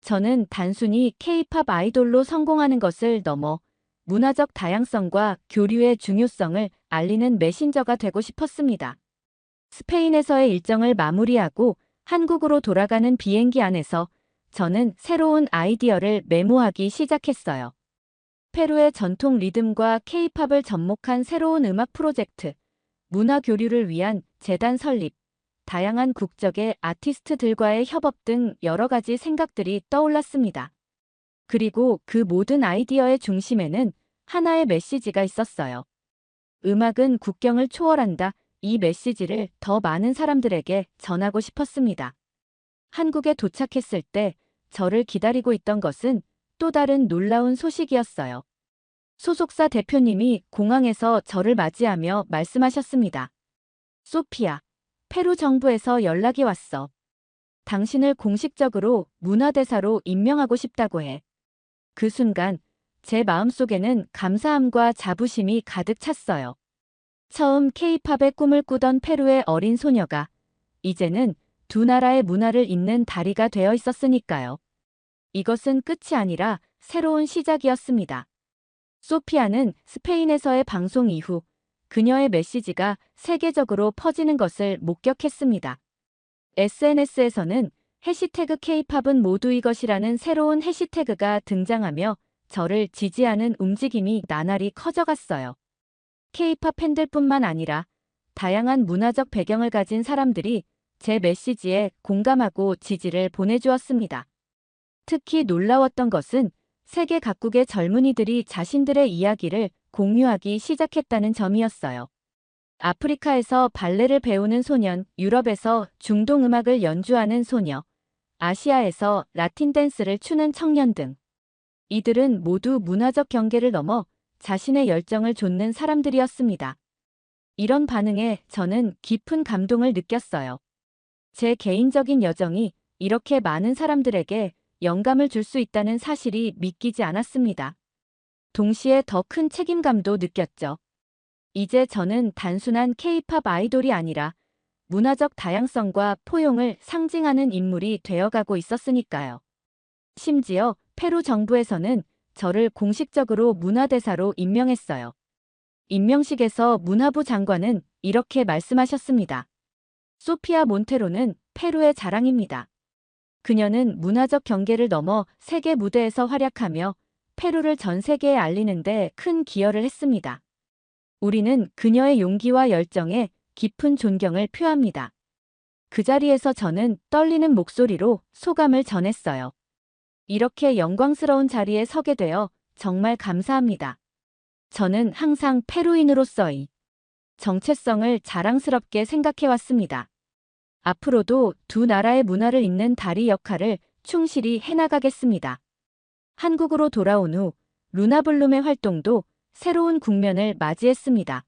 저는 단순히 K-팝 아이돌로 성공하는 것을 넘어 문화적 다양성과 교류의 중요성을 알리는 메신저가 되고 싶었습니다. 스페인에서의 일정을 마무리하고 한국으로 돌아가는 비행기 안에서 저는 새로운 아이디어를 메모하기 시작했어요. 페루의 전통 리듬과 K-팝을 접목한 새로운 음악 프로젝트, 문화 교류를 위한 재단 설립, 다양한 국적의 아티스트들과의 협업 등 여러 가지 생각들이 떠올랐습니다. 그리고 그 모든 아이디어의 중심에는 하나의 메시지가 있었어요. 음악은 국경을 초월한다. 이 메시지를 더 많은 사람들에게 전하고 싶었습니다. 한국에 도착했을 때 저를 기다리고 있던 것은 또 다른 놀라운 소식이었어요. 소속사 대표님이 공항에서 저를 맞이하며 말씀하셨습니다. 소피아, 페루 정부에서 연락이 왔어. 당신을 공식적으로 문화대사로 임명하고 싶다고 해. 그 순간 제 마음속에는 감사함과 자부심이 가득 찼어요. 처음 K-팝의 꿈을 꾸던 페루의 어린 소녀가 이제는 두 나라의 문화를 잇는 다리가 되어 있었으니까요. 이것은 끝이 아니라 새로운 시작이었습니다. 소피아는 스페인에서의 방송 이후 그녀의 메시지가 세계적으로 퍼지는 것을 목격했습니다. SNS에서는 해시태그 K-팝은 모두 이것이라는 새로운 해시태그가 등장하며 저를 지지하는 움직임이 나날이 커져갔어요. K-팝 팬들뿐만 아니라 다양한 문화적 배경을 가진 사람들이 제 메시지에 공감하고 지지를 보내주었습니다. 특히 놀라웠던 것은 세계 각국의 젊은이들이 자신들의 이야기를 공유하기 시작했다는 점이었어요. 아프리카에서 발레를 배우는 소년, 유럽에서 중동 음악을 연주하는 소녀, 아시아에서 라틴 댄스를 추는 청년 등 이들은 모두 문화적 경계를 넘어 자신의 열정을 좇는 사람들이었습니다. 이런 반응에 저는 깊은 감동을 느꼈어요. 제 개인적인 여정이 이렇게 많은 사람들에게 영감을 줄 수 있다는 사실이 믿기지 않았습니다. 동시에 더 큰 책임감도 느꼈죠. 이제 저는 단순한 K-팝 아이돌이 아니라 문화적 다양성과 포용을 상징하는 인물이 되어가고 있었으니까요. 심지어 페루 정부에서는 저를 공식적으로 문화대사로 임명했어요. 임명식에서 문화부 장관은 이렇게 말씀하셨습니다. 소피아 몬테로는 페루의 자랑입니다. 그녀는 문화적 경계를 넘어 세계 무대에서 활약하며 페루를 전 세계에 알리는 데 큰 기여를 했습니다. 우리는 그녀의 용기와 열정에 깊은 존경을 표합니다. 그 자리에서 저는 떨리는 목소리로 소감을 전했어요. 이렇게 영광스러운 자리에 서게 되어 정말 감사합니다. 저는 항상 페루인으로서의 정체성을 자랑스럽게 생각해왔습니다. 앞으로도 두 나라의 문화를 잇는 다리 역할을 충실히 해나가겠습니다. 한국으로 돌아온 후 루나블룸의 활동도 새로운 국면을 맞이했습니다.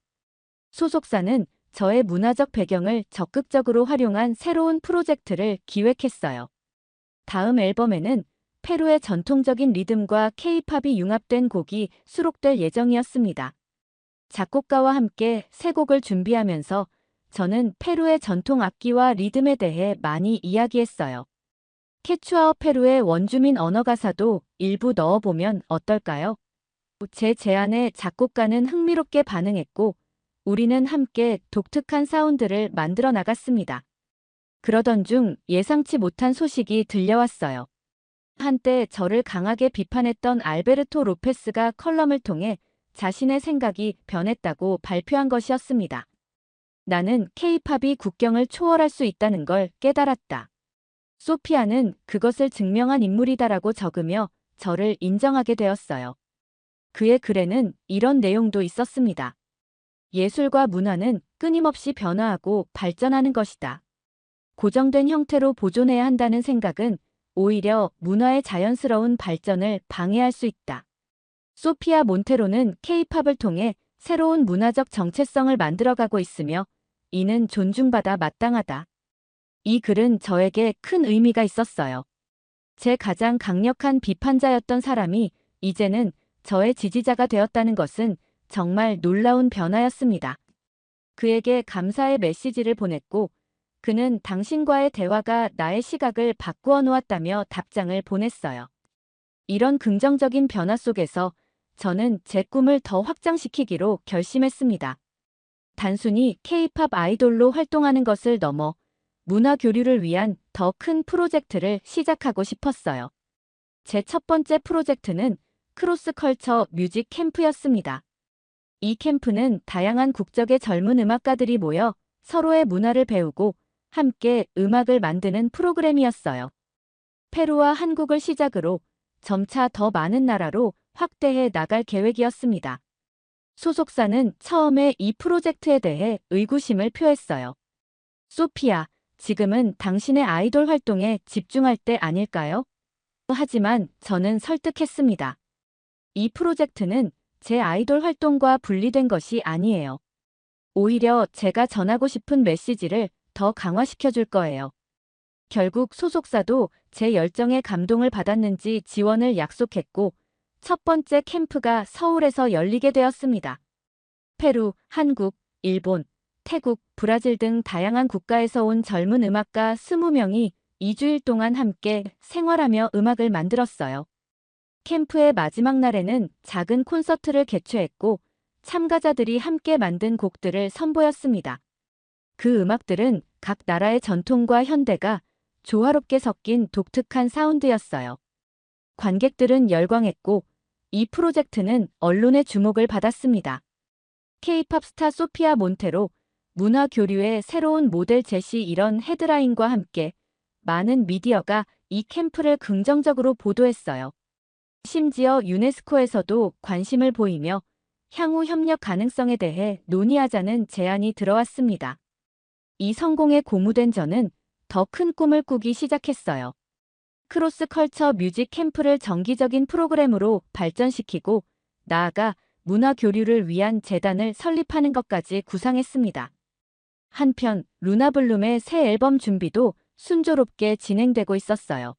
소속사는 저의 문화적 배경을 적극적으로 활용한 새로운 프로젝트를 기획했어요. 다음 앨범에는 페루의 전통적인 리듬과 K-팝이 융합된 곡이 수록될 예정이었습니다. 작곡가와 함께 새 곡을 준비하면서 저는 페루의 전통 악기와 리듬에 대해 많이 이야기했어요. 케추아어 페루의 원주민 언어 가사도 일부 넣어보면 어떨까요? 제 제안에 작곡가는 흥미롭게 반응했고 우리는 함께 독특한 사운드를 만들어 나갔습니다. 그러던 중 예상치 못한 소식이 들려왔어요. 한때 저를 강하게 비판했던 알베르토 로페스가 컬럼을 통해 자신의 생각이 변했다고 발표한 것이었습니다. 나는 K-팝이 국경을 초월할 수 있다는 걸 깨달았다. 소피아는 그것을 증명한 인물이다라고 적으며 저를 인정하게 되었어요. 그의 글에는 이런 내용도 있었습니다. 예술과 문화는 끊임없이 변화하고 발전하는 것이다. 고정된 형태로 보존해야 한다는 생각은 오히려 문화의 자연스러운 발전을 방해할 수 있다. 소피아 몬테로는 K-팝을 통해 새로운 문화적 정체성을 만들어가고 있으며 이는 존중받아 마땅하다. 이 글은 저에게 큰 의미가 있었어요. 제 가장 강력한 비판자였던 사람이 이제는 저의 지지자가 되었다는 것은 정말 놀라운 변화였습니다. 그에게 감사의 메시지를 보냈고 그는 당신과의 대화가 나의 시각을 바꾸어 놓았다며 답장을 보냈어요. 이런 긍정적인 변화 속에서 저는 제 꿈을 더 확장시키기로 결심했습니다. 단순히 K-팝 아이돌로 활동하는 것을 넘어 문화 교류를 위한 더 큰 프로젝트를 시작하고 싶었어요. 제 첫 번째 프로젝트는 크로스컬처 뮤직 캠프였습니다. 이 캠프는 다양한 국적의 젊은 음악가들이 모여 서로의 문화를 배우고 함께 음악을 만드는 프로그램이었어요. 페루와 한국을 시작으로 점차 더 많은 나라로 확대해 나갈 계획이었습니다. 소속사는 처음에 이 프로젝트에 대해 의구심을 표했어요. 소피아, 지금은 당신의 아이돌 활동에 집중할 때 아닐까요? 하지만 저는 설득했습니다. 이 프로젝트는 제 아이돌 활동과 분리된 것이 아니에요. 오히려 제가 전하고 싶은 메시지를 더 강화시켜 줄 거예요. 결국 소속사도 제 열정에 감동을 받았는지 지원을 약속했고, 첫 번째 캠프가 서울에서 열리게 되었습니다. 페루, 한국, 일본, 태국, 브라질 등 다양한 국가에서 온 젊은 음악가 20명이 2주일 동안 함께 생활하며 음악을 만들었어요. 캠프의 마지막 날에는 작은 콘서트를 개최했고, 참가자들이 함께 만든 곡들을 선보였습니다. 그 음악들은 각 나라의 전통과 현대가 조화롭게 섞인 독특한 사운드였어요. 관객들은 열광했고, 이 프로젝트는 언론의 주목을 받았습니다. K-팝 스타 소피아 몬테로, 문화 교류의 새로운 모델 제시 이런 헤드라인과 함께 많은 미디어가 이 캠프를 긍정적으로 보도했어요. 심지어 유네스코에서도 관심을 보이며 향후 협력 가능성에 대해 논의하자는 제안이 들어왔습니다. 이 성공에 고무된 저는 더 큰 꿈을 꾸기 시작했어요. 크로스 컬처 뮤직 캠프를 정기적인 프로그램으로 발전시키고 나아가 문화 교류를 위한 재단을 설립하는 것까지 구상했습니다. 한편 루나블룸의 새 앨범 준비도 순조롭게 진행되고 있었어요.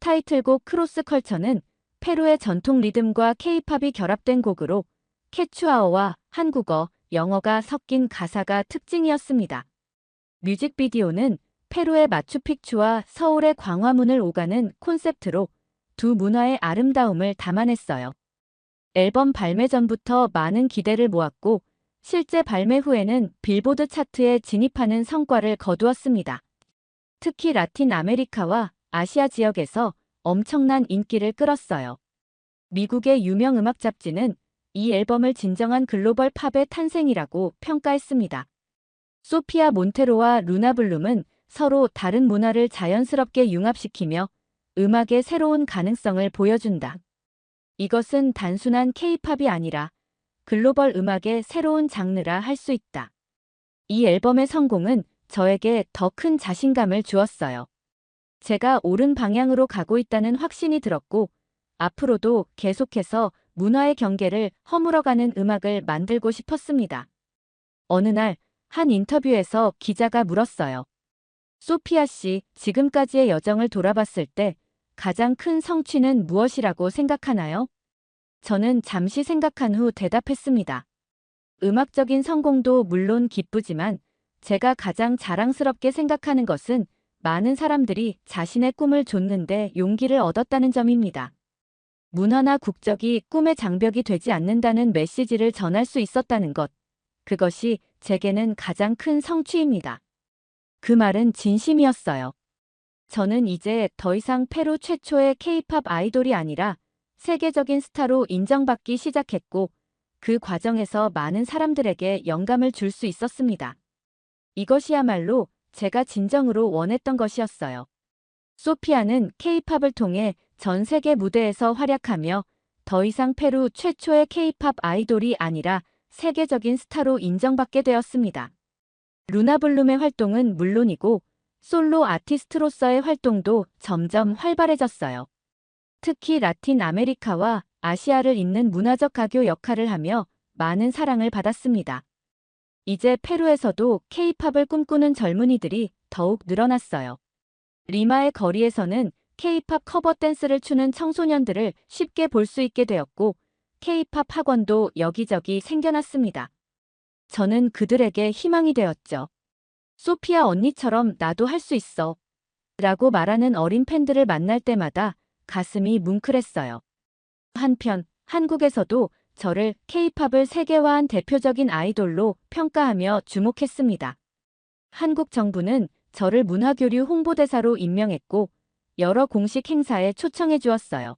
타이틀곡 크로스 컬처는 페루의 전통 리듬과 K-팝이 결합된 곡으로 케추아어와 한국어, 영어가 섞인 가사가 특징이었습니다. 뮤직비디오는 페루의 마추픽추와 서울의 광화문을 오가는 콘셉트로 두 문화의 아름다움을 담아냈어요. 앨범 발매 전부터 많은 기대를 모았고 실제 발매 후에는 빌보드 차트에 진입하는 성과를 거두었습니다. 특히 라틴 아메리카와 아시아 지역에서 엄청난 인기를 끌었어요. 미국의 유명 음악 잡지는 이 앨범을 진정한 글로벌 팝의 탄생이라고 평가했습니다. 소피아 몬테로와 루나블룸은 서로 다른 문화를 자연스럽게 융합시키며 음악의 새로운 가능성을 보여준다. 이것은 단순한 K-팝이 아니라 글로벌 음악의 새로운 장르라 할 수 있다. 이 앨범의 성공은 저에게 더 큰 자신감을 주었어요. 제가 옳은 방향으로 가고 있다는 확신이 들었고, 앞으로도 계속해서 문화의 경계를 허물어가는 음악을 만들고 싶었습니다. 어느 날, 한 인터뷰에서 기자가 물었어요. 소피아 씨, 지금까지의 여정을 돌아봤을 때 가장 큰 성취는 무엇이라고 생각하나요? 저는 잠시 생각한 후 대답했습니다. 음악적인 성공도 물론 기쁘지만 제가 가장 자랑스럽게 생각하는 것은 많은 사람들이 자신의 꿈을 좇는데 용기를 얻었다는 점입니다. 문화나 국적이 꿈의 장벽이 되지 않는다는 메시지를 전할 수 있었다는 것. 그것이 제게는 가장 큰 성취입니다. 그 말은 진심이었어요. 저는 이제 더 이상 페루 최초의 K-팝 아이돌이 아니라 세계적인 스타로 인정받기 시작했고 그 과정에서 많은 사람들에게 영감을 줄 수 있었습니다. 이것이야말로 제가 진정으로 원했던 것이었어요. 소피아는 K-팝을 통해 전 세계 무대에서 활약하며 더 이상 페루 최초의 K-팝 아이돌이 아니라 세계적인 스타로 인정받게 되었습니다. 루나블룸의 활동은 물론이고 솔로 아티스트로서의 활동도 점점 활발해졌어요. 특히 라틴 아메리카와 아시아를 잇는 문화적 가교 역할을 하며 많은 사랑을 받았습니다. 이제 페루에서도 K-팝을 꿈꾸는 젊은이들이 더욱 늘어났어요. 리마의 거리에서는 K-팝 커버 댄스를 추는 청소년들을 쉽게 볼 수 있게 되었고 K-팝 학원도 여기저기 생겨났습니다. 저는 그들에게 희망이 되었죠. 소피아 언니처럼 나도 할 수 있어. 라고 말하는 어린 팬들을 만날 때마다 가슴이 뭉클했어요. 한편 한국에서도 저를 K-팝을 세계화한 대표적인 아이돌로 평가하며 주목했습니다. 한국 정부는 저를 문화교류 홍보대사로 임명했고 여러 공식 행사에 초청해 주었어요.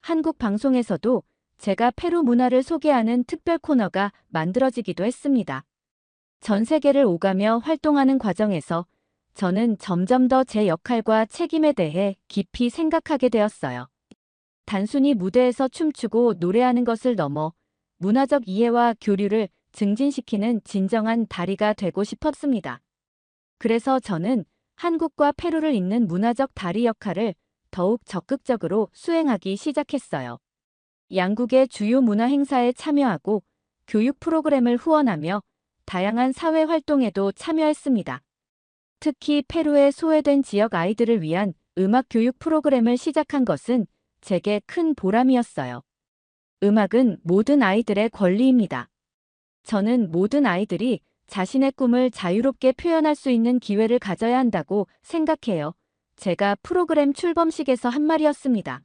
한국 방송에서도 제가 페루 문화를 소개하는 특별 코너가 만들어지기도 했습니다. 전 세계를 오가며 활동하는 과정에서 저는 점점 더 제 역할과 책임에 대해 깊이 생각하게 되었어요. 단순히 무대에서 춤추고 노래하는 것을 넘어 문화적 이해와 교류를 증진시키는 진정한 다리가 되고 싶었습니다. 그래서 저는 한국과 페루를 잇는 문화적 다리 역할을 더욱 적극적으로 수행하기 시작했어요. 양국의 주요 문화 행사에 참여하고 교육 프로그램을 후원하며 다양한 사회 활동에도 참여했습니다. 특히 페루의 소외된 지역 아이들을 위한 음악 교육 프로그램을 시작한 것은 제게 큰 보람이었어요. 음악은 모든 아이들의 권리입니다. 저는 모든 아이들이 자신의 꿈을 자유롭게 표현할 수 있는 기회를 가져야 한다고 생각해요. 제가 프로그램 출범식에서 한 말이었습니다.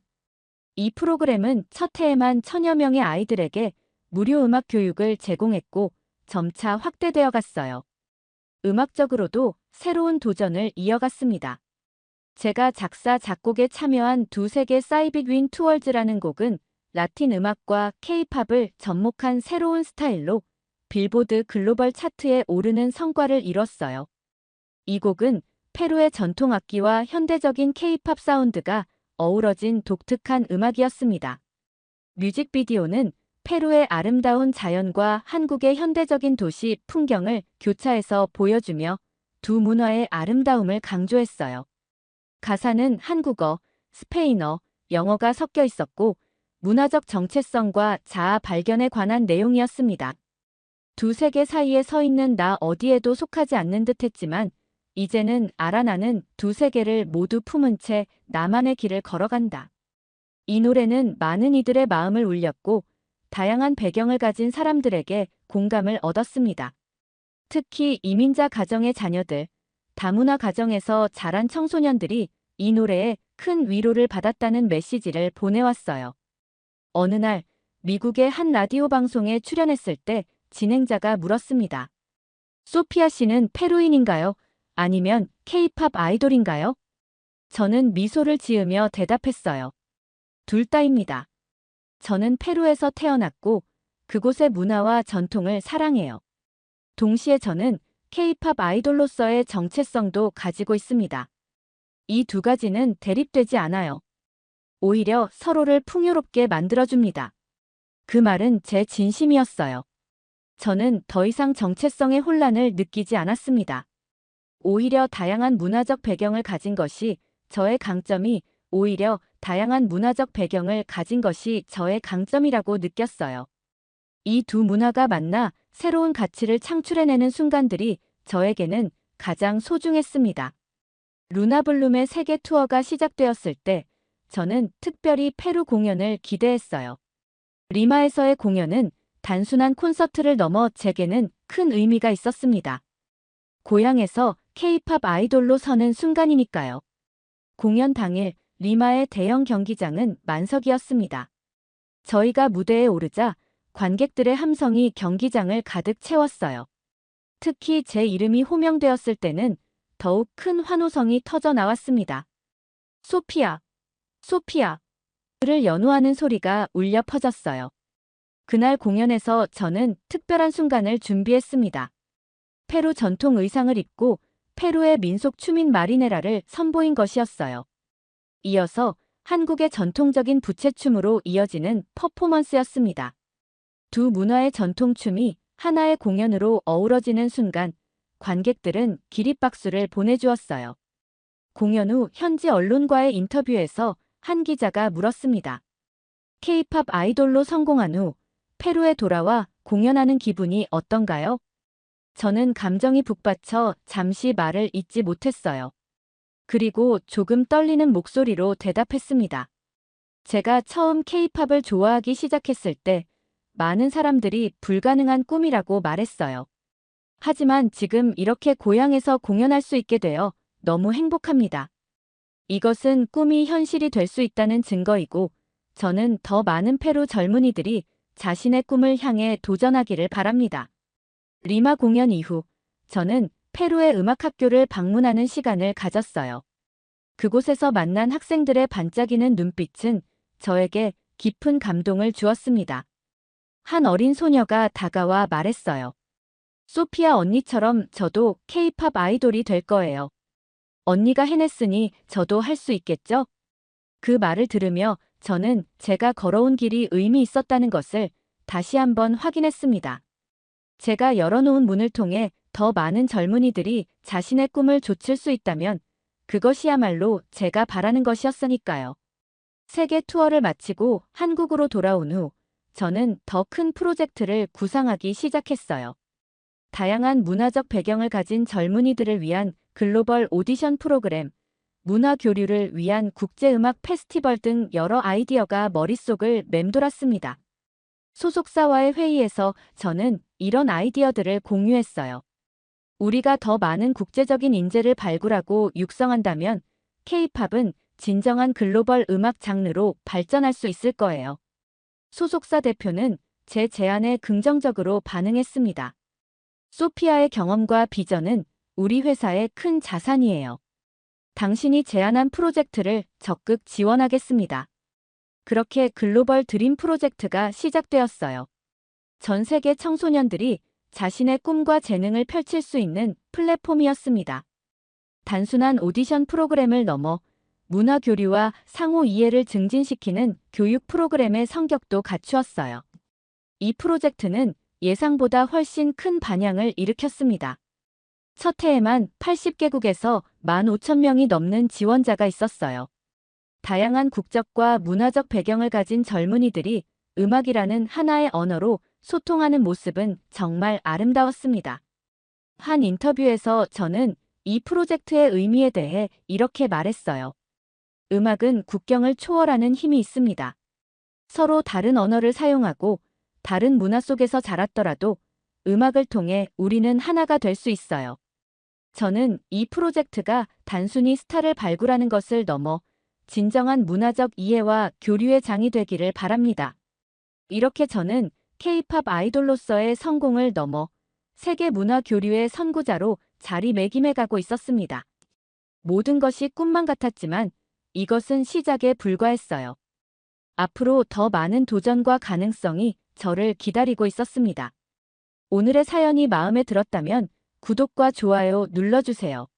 이 프로그램은 첫 해에만 1000여 명의 아이들에게 무료 음악 교육을 제공했고 점차 확대되어 갔어요. 음악적으로도 새로운 도전을 이어갔습니다. 제가 작사, 작곡에 참여한 두세계 사이빅 윈 투월즈라는 곡은 라틴 음악과 케이팝을 접목한 새로운 스타일로 빌보드 글로벌 차트에 오르는 성과를 이뤘어요. 이 곡은 페루의 전통 악기와 현대적인 케이팝 사운드가 어우러진 독특한 음악이었습니다. 뮤직비디오는 페루의 아름다운 자연과 한국의 현대적인 도시 풍경을 교차해서 보여주며 두 문화의 아름다움을 강조했어요. 가사는 한국어, 스페인어, 영어가 섞여 있었고 문화적 정체성과 자아 발견에 관한 내용이었습니다. 두 세계 사이에 서 있는 나 어디에도 속하지 않는 듯 했지만 이제는 알아 나는 두 세계를 모두 품은 채 나만의 길을 걸어간다. 이 노래는 많은 이들의 마음을 울렸고 다양한 배경을 가진 사람들에게 공감을 얻었습니다. 특히 이민자 가정의 자녀들, 다문화 가정에서 자란 청소년들이 이 노래에 큰 위로를 받았다는 메시지를 보내왔어요. 어느 날 미국의 한 라디오 방송에 출연했을 때 진행자가 물었습니다. 소피아 씨는 페루인인가요? 아니면 케이팝 아이돌인가요? 저는 미소를 지으며 대답했어요. 둘 다입니다. 저는 페루에서 태어났고 그곳의 문화와 전통을 사랑해요. 동시에 저는 케이팝 아이돌로서의 정체성도 가지고 있습니다. 이 두 가지는 대립되지 않아요. 오히려 서로를 풍요롭게 만들어줍니다. 그 말은 제 진심이었어요. 저는 더 이상 정체성의 혼란을 느끼지 않았습니다. 오히려 다양한 문화적 배경을 가진 것이 저의 강점이 오히려 다양한 문화적 배경을 가진 것이 저의 강점이라고 느꼈어요. 이 두 문화가 만나 새로운 가치를 창출해내는 순간들이 저에게는 가장 소중했습니다. 루나블룸의 세계 투어가 시작되었을 때 저는 특별히 페루 공연을 기대했어요. 리마에서의 공연은 단순한 콘서트를 넘어 제게는 큰 의미가 있었습니다. 고향에서 케이팝 아이돌로 서는 순간이니까요. 공연 당일 리마의 대형 경기장은 만석이었습니다. 저희가 무대에 오르자 관객들의 함성이 경기장을 가득 채웠어요. 특히 제 이름이 호명되었을 때는 더욱 큰 환호성이 터져 나왔습니다. 소피아, 소피아를 연호하는 소리가 울려 퍼졌어요. 그날 공연에서 저는 특별한 순간을 준비했습니다. 페루 전통 의상을 입고 페루의 민속 춤인 마리네라를 선보인 것이었어요. 이어서 한국의 전통적인 부채춤으로 이어지는 퍼포먼스였습니다. 두 문화의 전통춤이 하나의 공연으로 어우러지는 순간 관객들은 기립박수를 보내주었어요. 공연 후 현지 언론과의 인터뷰에서 한 기자가 물었습니다. 케이팝 아이돌로 성공한 후 페루에 돌아와 공연하는 기분이 어떤가요? 저는 감정이 북받쳐 잠시 말을 잇지 못했어요. 그리고 조금 떨리는 목소리로 대답했습니다. 제가 처음 케이팝을 좋아하기 시작했을 때 많은 사람들이 불가능한 꿈이라고 말했어요. 하지만 지금 이렇게 고향에서 공연할 수 있게 되어 너무 행복합니다. 이것은 꿈이 현실이 될 수 있다는 증거이고 저는 더 많은 페루 젊은이들이 자신의 꿈을 향해 도전하기를 바랍니다. 리마 공연 이후 저는 페루의 음악학교를 방문하는 시간을 가졌어요. 그곳에서 만난 학생들의 반짝이는 눈빛은 저에게 깊은 감동을 주었습니다. 한 어린 소녀가 다가와 말했어요. 소피아 언니처럼 저도 케이팝 아이돌이 될 거예요. 언니가 해냈으니 저도 할 수 있겠죠? 그 말을 들으며 저는 제가 걸어온 길이 의미 있었다는 것을 다시 한번 확인했습니다. 제가 열어놓은 문을 통해 더 많은 젊은이들이 자신의 꿈을 좇을 수 있다면 그것이야말로 제가 바라는 것이었으니까요. 세계 투어를 마치고 한국으로 돌아온 후 저는 더 큰 프로젝트를 구상하기 시작했어요. 다양한 문화적 배경을 가진 젊은이들을 위한 글로벌 오디션 프로그램, 문화 교류를 위한 국제음악 페스티벌 등 여러 아이디어가 머릿속을 맴돌았습니다. 소속사와의 회의에서 저는 이런 아이디어들을 공유했어요. 우리가 더 많은 국제적인 인재를 발굴하고 육성한다면 K-팝은 진정한 글로벌 음악 장르로 발전할 수 있을 거예요. 소속사 대표는 제 제안에 긍정적으로 반응했습니다. 소피아의 경험과 비전은 우리 회사의 큰 자산이에요. 당신이 제안한 프로젝트를 적극 지원하겠습니다. 그렇게 글로벌 드림 프로젝트가 시작되었어요. 전 세계 청소년들이 자신의 꿈과 재능을 펼칠 수 있는 플랫폼이었습니다. 단순한 오디션 프로그램을 넘어 문화 교류와 상호 이해를 증진시키는 교육 프로그램의 성격도 갖추었어요. 이 프로젝트는 예상보다 훨씬 큰 반향을 일으켰습니다. 첫 해에만 80개국에서 15,000명이 넘는 지원자가 있었어요. 다양한 국적과 문화적 배경을 가진 젊은이들이 음악이라는 하나의 언어로 소통하는 모습은 정말 아름다웠습니다. 한 인터뷰에서 저는 이 프로젝트의 의미에 대해 이렇게 말했어요. 음악은 국경을 초월하는 힘이 있습니다. 서로 다른 언어를 사용하고 다른 문화 속에서 자랐더라도 음악을 통해 우리는 하나가 될 수 있어요. 저는 이 프로젝트가 단순히 스타를 발굴하는 것을 넘어 진정한 문화적 이해와 교류의 장이 되기를 바랍니다. 이렇게 저는 K-팝 아이돌로서의 성공을 넘어 세계 문화 교류의 선구자로 자리매김해 가고 있었습니다. 모든 것이 꿈만 같았지만 이것은 시작에 불과했어요. 앞으로 더 많은 도전과 가능성이 저를 기다리고 있었습니다. 오늘의 사연이 마음에 들었다면 구독과 좋아요 눌러주세요.